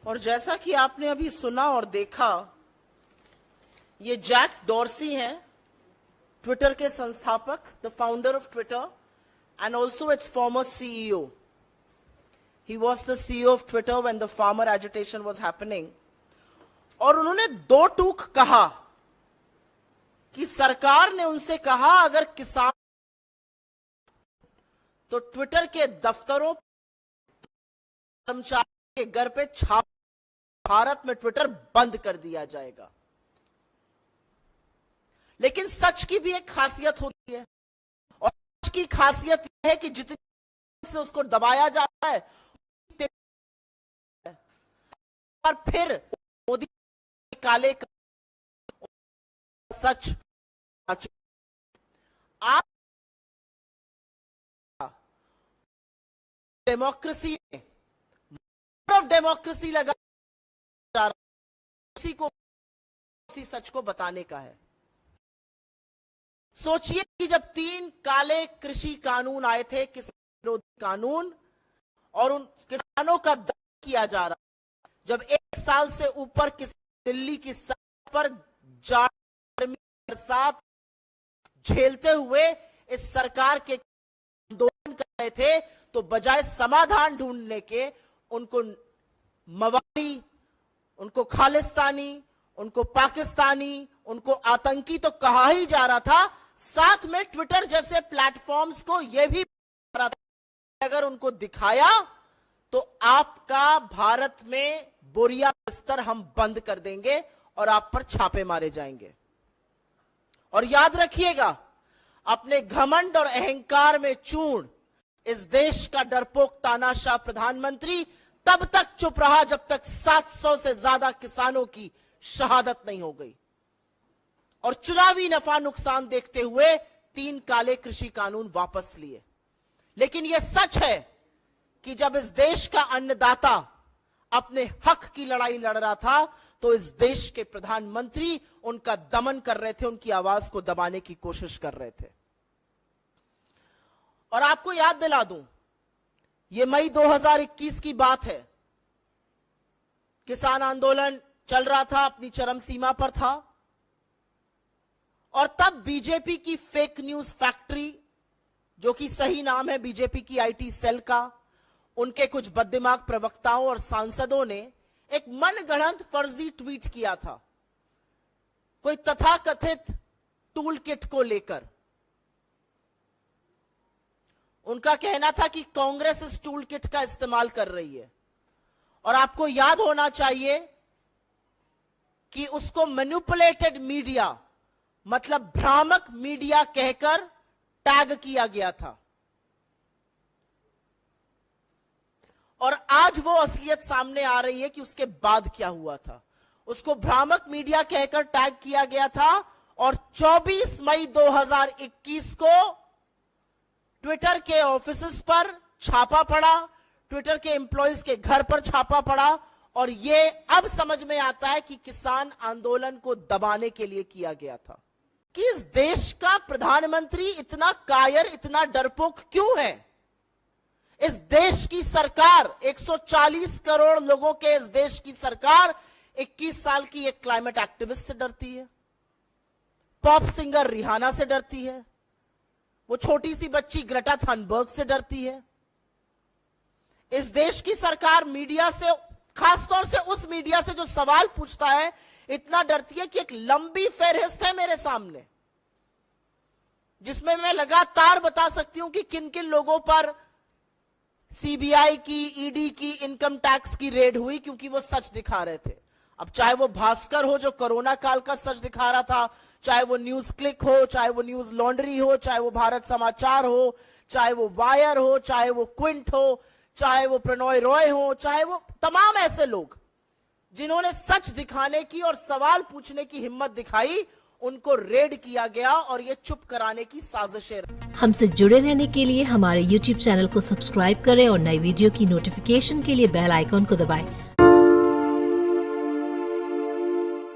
और जैसा कि आपने अभी सुना और देखा, ये जैक डॉर्सी हैं, ट्विटर के संस्थापक, the founder of Twitter and also it's farmer CEO. He was the CEO of Twitter when the farmer agitation was happening. और उन्होंने दो टूक कहा कि सरकार ने उनसे कहा अगर किसान तो ट्विटर के दफ्तरों, कर्मचारी के घर पे छाप, भारत में ट्विटर बंद कर दिया जाएगा. लेकिन सच की भी एक खासियत होती है, और सच की खासियत यह है कि जितनी से उसको दबाया जाता है, और फिर मोदी काले सच आप डेमोक्रेसी ऑफ डेमोक्रेसी लगा उसी को, उसी सच को बताने का है. सोचिए कि जब 3 काले कृषि कानून आए थे, किसान विरोधी कानून, और उन किसानों का दंड किया जा रहा, जब 1 साल से ऊपर दिल्ली की सड़क पर जाड़, गर्मी, बरसात झेलते हुए इस सरकार के आंदोलन कर रहे थे, तो बजाय समाधान ढूंढने के उनको मवाली, उनको खालिस्तानी, उनको पाकिस्तानी, उनको आतंकी तो कहा ही जा रहा था, साथ में ट्विटर जैसे प्लेटफॉर्म्स को यह भी रहा था अगर उनको दिखाया तो आपका भारत में बोरिया बिस्तर हम बंद कर देंगे और आप पर छापे मारे जाएंगे. और याद रखिएगा, अपने घमंड और अहंकार में चूर्ण इस देश का डरपोक तानाशाह प्रधानमंत्री तब तक चुप रहा जब तक 700 से ज्यादा किसानों की शहादत नहीं हो गई, और चुनावी नफा नुकसान देखते हुए 3 काले कृषि कानून वापस लिए. लेकिन यह सच है कि जब इस देश का अन्नदाता अपने हक की लड़ाई लड़ रहा था, तो इस देश के प्रधानमंत्री उनका दमन कर रहे थे, उनकी आवाज को दबाने की कोशिश कर रहे थे. और आपको याद दिला दूं, यह मई 2021 की बात है. किसान आंदोलन चल रहा था, अपनी चरम सीमा पर था, और तब बीजेपी की फेक न्यूज फैक्ट्री, जो कि सही नाम है बीजेपी की आईटी सेल का, उनके कुछ बददिमाग प्रवक्ताओं और सांसदों ने एक मनगढ़ंत फर्जी ट्वीट किया था, कोई तथाकथित टूल किट को लेकर. उनका कहना था कि कांग्रेस इस टूल किट का इस्तेमाल कर रही है, और आपको याद होना चाहिए कि उसको मैनिपुलेटेड मीडिया, मतलब भ्रामक मीडिया कहकर टैग किया गया था. और आज वो असलियत सामने आ रही है कि उसके बाद क्या हुआ था. उसको भ्रामक मीडिया कहकर टैग किया गया था, और 24 मई 2021 को ट्विटर के ऑफिसेस पर छापा पड़ा, ट्विटर के एम्प्लॉइज के घर पर छापा पड़ा, और ये अब समझ में आता है कि किसान आंदोलन को दबाने के लिए किया गया था. कि इस देश का प्रधानमंत्री इतना कायर, इतना डरपोक क्यों है? इस देश की सरकार, 140 करोड़ लोगों के इस देश की सरकार 21 साल की एक क्लाइमेट एक्टिविस्ट से डरती है, पॉप सिंगर रिहाना से डरती है, वो छोटी सी बच्ची ग्रेटा थनबर्ग से डरती है. इस देश की सरकार मीडिया से, खासतौर से उस मीडिया से जो सवाल पूछता है, इतना डरती है कि एक लंबी फेहरिस्त है मेरे सामने, जिसमें मैं लगातार बता सकती हूं कि किन किन लोगों पर सीबीआई की, ईडी की, इनकम टैक्स की रेड हुई, क्योंकि वो सच दिखा रहे थे. अब चाहे वो भास्कर हो जो कोरोना काल का सच दिखा रहा था, चाहे वो न्यूज क्लिक हो, चाहे वो न्यूज लॉन्ड्री हो, चाहे वो भारत समाचार हो, चाहे वो वायर हो, चाहे वो क्विंट हो, चाहे वो प्रणॉय रॉय हो, चाहे वो तमाम ऐसे लोग जिन्होंने सच दिखाने की और सवाल पूछने की हिम्मत दिखाई, उनको रेड किया गया, और ये चुप कराने की साजिशें. हमसे जुड़े रहने के लिए हमारे YouTube चैनल को सब्सक्राइब करें और नई वीडियो की नोटिफिकेशन के लिए बेल आइकॉन को दबाएं।